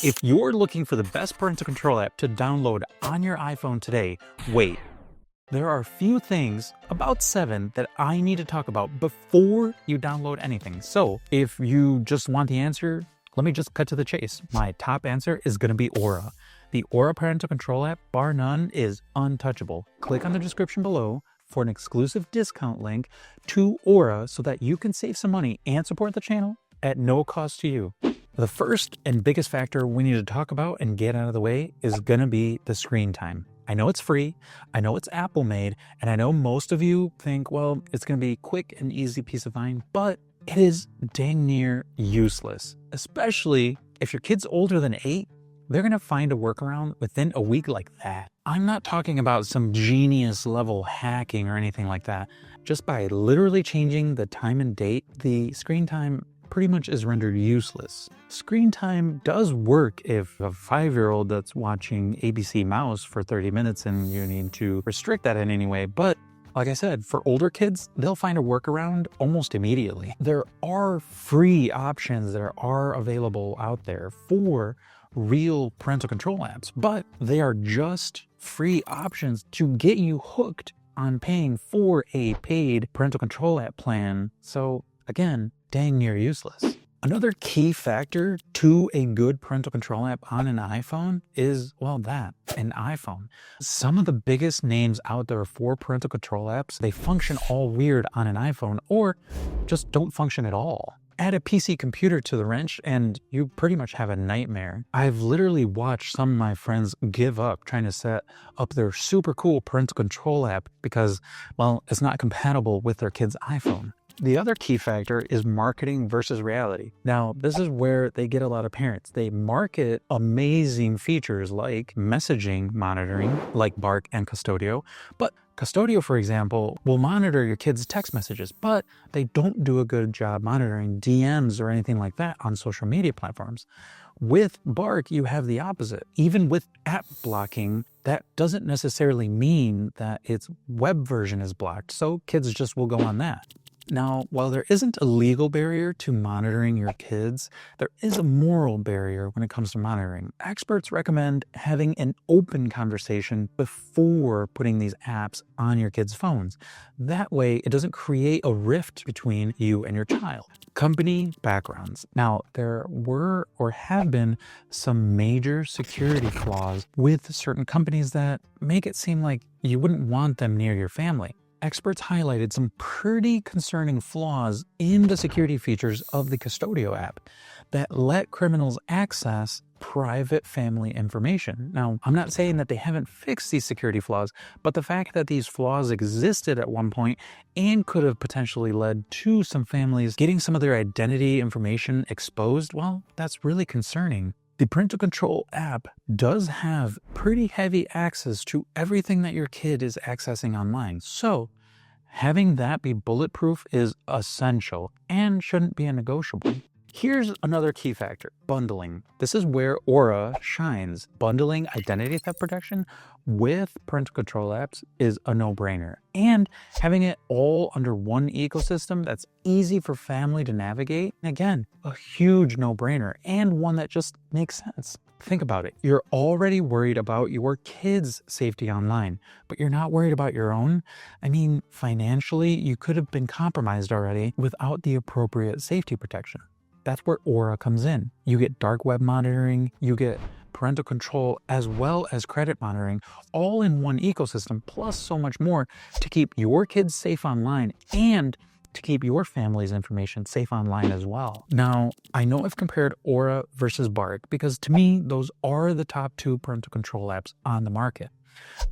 If you're looking for the best parental control app to download on your iPhone today, wait. There are a few things, about 7, that I need to talk about before you download anything. So if you just want the answer, let me just cut to the chase. My top answer is going to be Aura. The Aura parental control app, bar none, is untouchable. Click on the description below for an exclusive discount link to Aura so that you can save some money and support the channel at no cost to you. The first and biggest factor we need to talk about and get out of the way is going to be the screen time. I know it's free, I know it's Apple made, and I know most of you think, well, it's going to be quick and easy peace of mind, but it is dang near useless, especially if your kid's older than 8. They're going to find a workaround within a week like that. I'm not talking about some genius level hacking or anything like that. Just by literally changing the time and date, the screen time pretty much is rendered useless. Screen time does work if a 5-year-old that's watching ABC Mouse for 30 minutes and you need to restrict that in any way, but like I said, for older kids, they'll find a workaround almost immediately. There are free options that are available out there for real parental control apps, but they are just free options to get you hooked on paying for a paid parental control app plan. So again, dang near useless. Another key factor to a good parental control app on an iPhone is, well, an iPhone. Some of the biggest names out there for parental control apps, they function all weird on an iPhone or just don't function at all. Add a PC computer to the wrench and you pretty much have a nightmare. I've literally watched some of my friends give up trying to set up their super cool parental control app because, well, it's not compatible with their kid's iPhone. The other key factor is marketing versus reality. Now, this is where they get a lot of parents. They market amazing features like messaging monitoring, like Bark and Custodio. But Custodio, for example, will monitor your kids' text messages, but they don't do a good job monitoring DMs or anything like that on social media platforms. With Bark, you have the opposite. Even with app blocking, that doesn't necessarily mean that its web version is blocked, so kids just will go on that. Now, while there isn't a legal barrier to monitoring your kids, there is a moral barrier when it comes to monitoring. Experts recommend having an open conversation before putting these apps on your kids' phones. That way, it doesn't create a rift between you and your child. Company backgrounds. Now, there were or have been some major security flaws with certain companies that make it seem like you wouldn't want them near your family. Experts highlighted some pretty concerning flaws in the security features of the Custodio app that let criminals access private family information. Now, I'm not saying that they haven't fixed these security flaws, but the fact that these flaws existed at one point and could have potentially led to some families getting some of their identity information exposed, well, that's really concerning. The parental control app does have pretty heavy access to everything that your kid is accessing online. So having that be bulletproof is essential and shouldn't be a negotiable. Here's another key factor, bundling. This is where Aura shines. Bundling identity theft protection with parental control apps is a no-brainer. And having it all under one ecosystem that's easy for family to navigate, again, a huge no-brainer and one that just makes sense. Think about it. You're already worried about your kids' safety online, but you're not worried about your own. I mean, financially, you could have been compromised already without the appropriate safety protection. That's where Aura comes in. You get dark web monitoring, you get parental control, as well as credit monitoring, all in one ecosystem, plus so much more to keep your kids safe online and to keep your family's information safe online as well. Now, I know I've compared Aura versus Bark because to me, those are the top 2 parental control apps on the market.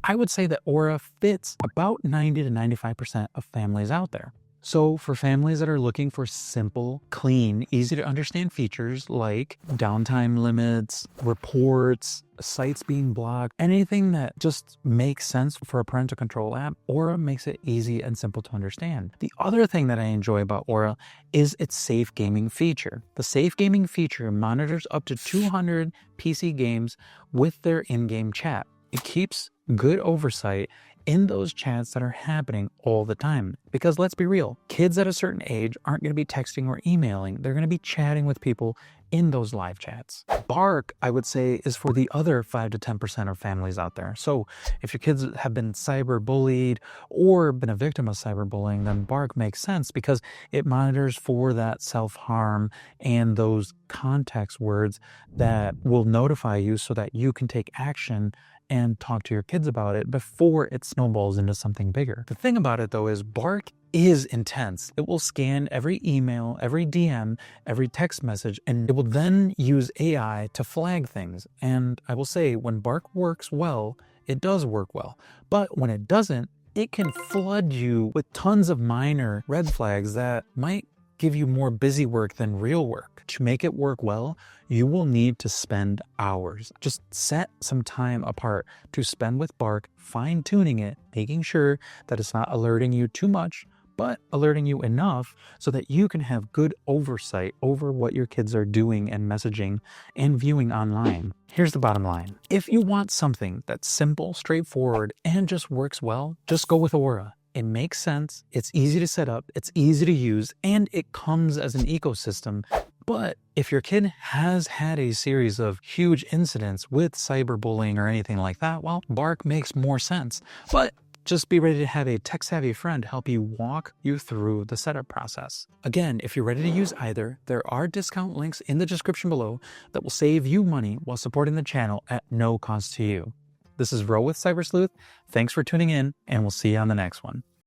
I would say that Aura fits about 90 to 95% of families out there. So for families that are looking for simple, clean, easy to understand features like downtime limits, reports, sites being blocked, anything that just makes sense for a parental control app, Aura makes it easy and simple to understand. The other thing that I enjoy about Aura is its safe gaming feature. The safe gaming feature monitors up to 200 PC games with their in-game chat. It keeps good oversight in those chats that are happening all the time. Because let's be real, kids at a certain age aren't going to be texting or emailing. They're going to be chatting with people in those live chats. Bark, I would say, is for the other 5 to 10% of families out there. So if your kids have been cyberbullied or been a victim of cyberbullying, then Bark makes sense because it monitors for that self-harm and those context words that will notify you so that you can take action and talk to your kids about it before it snowballs into something bigger. The thing about it though is Bark is intense. It will scan every email, every DM, every text message, and it will then use AI to flag things. And I will say, when Bark works well, it does work well. But when it doesn't, it can flood you with tons of minor red flags that might give you more busy work than real work. To make it work well, you will need to spend hours. Just set some time apart to spend with Bark, fine-tuning it, making sure that it's not alerting you too much, but alerting you enough so that you can have good oversight over what your kids are doing and messaging and viewing online. Here's the bottom line. If you want something that's simple, straightforward, and just works well, just go with Aura. It makes sense, it's easy to set up, it's easy to use, and it comes as an ecosystem. But if your kid has had a series of huge incidents with cyberbullying or anything like that, well, Bark makes more sense. But just be ready to have a tech-savvy friend help you walk you through the setup process. Again, if you're ready to use either, there are discount links in the description below that will save you money while supporting the channel at no cost to you. This is Ro with Cyber Sleuth. Thanks for tuning in, and we'll see you on the next one.